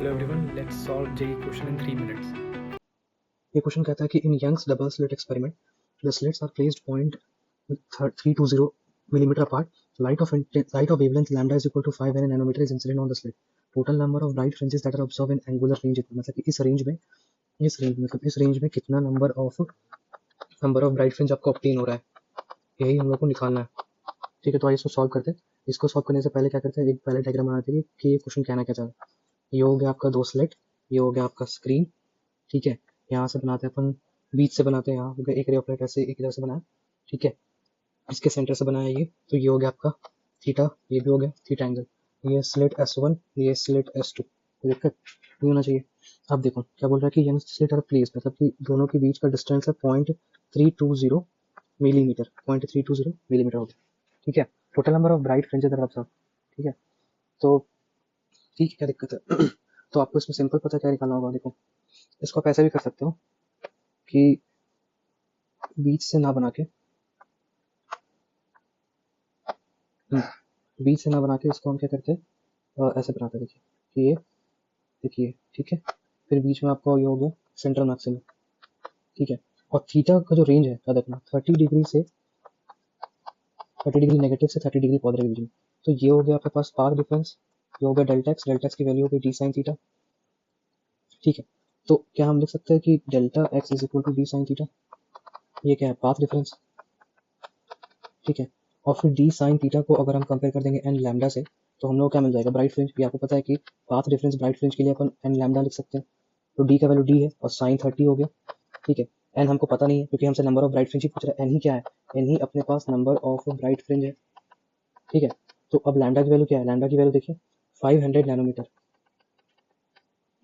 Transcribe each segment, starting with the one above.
Hello everyone, let's solve JEE question in 3 minutes. ये question कहता है कि in Young's double slit experiment the slits are placed point 320 millimeter apart. Light of wavelength lambda is equal to 5 nanometer is incident on the slit. Total number of bright fringes that are observed in angular range मतलब कि इस range में कितना number of bright fringe आपको obtain हो रहा है, यही हम लोग को निकालना है। ठीक है, तो आइए इसको सॉल्व करते हैं। इसको सॉल्व करने से पहले क्या करते हैं, एक पहले डायग्राम बनाते हैं कि ये क्वेश्चन कहना क्या चाह रहा है। ये हो गया आपका 2 स्लिट, ये हो गया आपका स्क्रीन। ठीक है, यहाँ से बनाते हैं अपन, बीच से बनाते हैं। यहाँ हो गया एक रे ऑफ लाइट ऐसे एक इधर से बनाया। ठीक है, इसके सेंटर से बनाया ये, तो ये हो गया आपका थीटा, ये भी हो गया थीटा एंगल। ये स्लिट S1, ये स्लिट S2, कोई दिक्कत नहीं होना चाहिए। अब देखो क्या बोल रहा है कि यंग स्लिट आर प्लेस, मतलब कि दोनों के बीच का डिस्टेंस है 0.320 मिलीमीटर, 0.320 मिलीमीटर हो गया। ठीक है, total number of bright fringes are observed. ठीक है, तो ठीक है, क्या दिक्कत है तो आपको इसमें सिंपल पता क्या निकालना होगा। देखो, इसको आप ऐसे भी कर सकते हो कि बीच से ना बना के इसको हम क्या करते हैं, ऐसे बनाते हैं। देखिए कि ये देखिए, ठीक है, फिर बीच में आपका ये हो गया सेंट्रल मैक्सिमम। ठीक है, और थीटा का जो रेंज है क्या देखना, 30 डिग्री नेगेटिव से 30 डिग्री पॉजिटिव के बीच में। तो ये हो गया आपके पास पाथ डिफरेंस, ये हो गया डेल्टा एक्स की वैल्यू हो गई डी साइन थीटा। ठीक है, तो क्या हम लिख सकते हैं कि delta x is equal to d sine theta, ये क्या है, पाथ डिफरेंस। ठीक है, और फिर डी साइन थीटा को अगर हम कंपेयर कर देंगे एन लैम्डा से, तो हम लोग क्या मिल जाएगा, ब्राइट फ्रिंज। ये आपको पता है कि पाथ डिफरेंस ब्राइट फ्रिंज के लिए अपन एन लैम्डा लिख सकते हैं। तो डी का वैल्यू डी है और साइन 30 हो गया। ठीक है, एन हमको पता नहीं है क्योंकि हमसे नंबर ऑफ ब्राइट फ्रिंज ही पूछ रहा है। एन ही क्या है, एन ही अपने पास नंबर ऑफ ब्राइट फ्रिंज है। ठीक है, तो अब लैम्डा की वैल्यू क्या है, लैम्डा की वैल्यू देखिए 500 नैनोमीटर।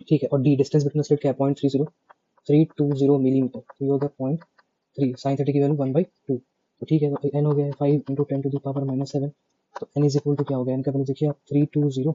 ठीक है, और डी डिस्टेंस बिटवीन स्लिट क्या है, 0.320 मिलीमीटर, तो ये हो गया 0.3, साइन 30 की वैल्यू 1/2। तो ठीक है, तो एन हो गया 5 इंटू 10 टू द पावर -7। तो एन इज इक्वल टू क्या हो गया, एन का वैल्यू देखिए आप 320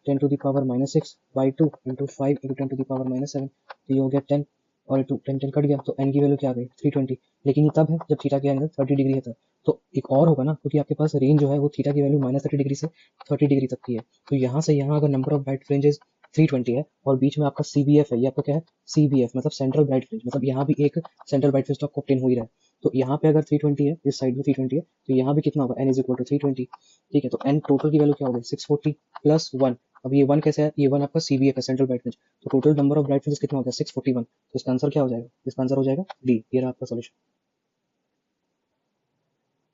10 to the power -6/2 into 5 into 10 to the power -7, तो ये हो गया 10, और 10 कट गया, तो एन की वैल्यू क्या आ गई 320। लेकिन ये तब है जब थीटा के एंगल 30 डिग्री है तब। तो एक और होगा ना, क्योंकि आपके पास रेंज जो है वो थीटा की वैल्यू -30 डिग्री से 30 डिग्री तक की है। तो यहाँ से यहाँ अगर नंबर ऑफ ब्राइट फ्रिंजेस 320 है और बीच में आपका CBF है, ये आपका क्या है CBF, मतलब सेंट्रल ब्राइट फ्रिंज, मतलब यहाँ भी एक सेंट्रल ब्राइट फ्रिंज तो आपको ऑब्टेन हो ही रहा है। तो यहाँ पे अगर 320 है, इस साइड में 320 है, तो यहाँ भी कितना होगा, n इज इक्वल टू 320। ठीक है, तो n टोटल की वैल्यू क्या होगी 640 प्लस 1। अब ये 1 कैसे है, ये 1 आपका CBF है, सेंट्रल ब्राइट फ्रिंज। तो total number of bright fringe कितना हो गया 641। तो इसका आंसर क्या हो जाएगा, इसका आंसर हो जाएगा डी। ये रहा आपका सोल्यूशन।